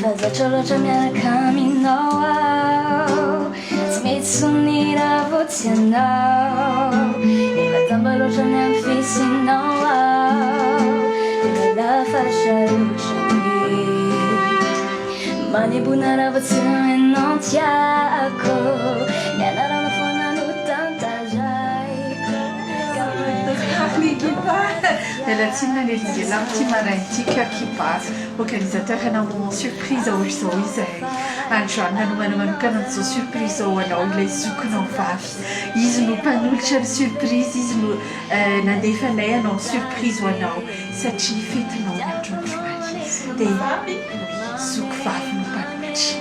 fazatra miaraka aminao tsy mety soniraha vao tianao efa damba loatra ny amin'ny fisinao efa lafasarotrany manebona raha vao tsy hainao tiako ny anarana foana no tantazaiko elatsina nely lamty maraina ity Cœur qui passe, organisateur anao surprise hoazao izahay androany nanomana manokana an'izao surprise ao anao ilay zokinao vavy izy no mpanolotra ny surprise izy no nandefanay anao surprise ho anao satria fetinao ny androndroany dia zoko vavy no mpanolotra.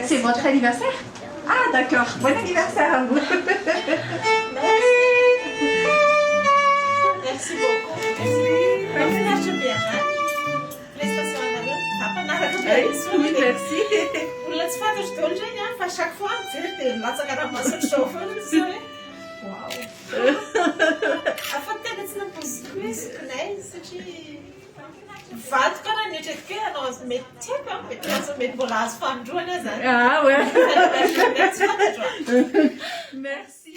C'est votre anniversaire? Ah d'accord, bon anniversaire à vous. Merci beaucoup. Merci bien. Prestation Oui, merci. Olona tsy fantatro daholo zegny fa chaque fois mijery dia latsaka raha masotro zao foana tsy hoe wow. Afa tena tsy nampoiziko hoe zokinay satria vadiko raha nietretiky hoe anao mety tiako mety lasa mety mbola azo fandroana zany. Ah ouais. Tsy fantatro. Merci.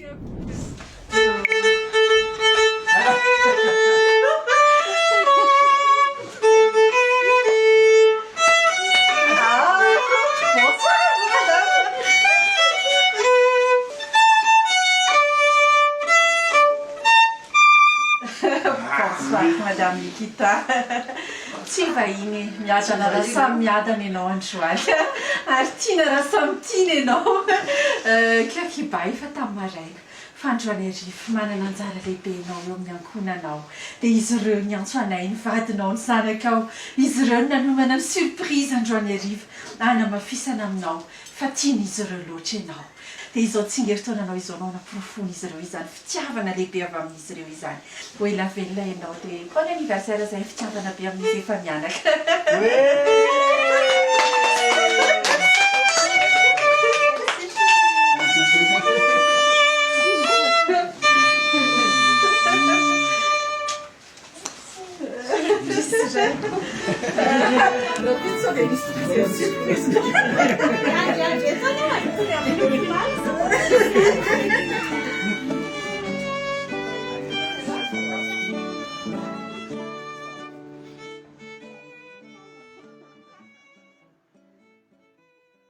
Madame Nikita, tsy vahiny miadana raha samy miadana ianao androany ary tiana raha samy tiana ianao. Cœur qui bat efa tamin'ny maraina fa androany ariva manana anjara lehibe ianao eo amin'ny ankohonanao dia izy ireo ny antso anay ny vadinao ny zanakao izy ireo nanomana ny surprise androany ariva anamafisana aminao fa tiana izy ireo loatra ianao dia izao tsingeritaonanao izao anao nampirofony izy ireo izany fitiavana lehibe avy amin'izy ireo izany hoalehanvelona ianao dia bon anniversaire izay fitiavana be amin'izy efa mianaka. Non penso che mi sia surpresa.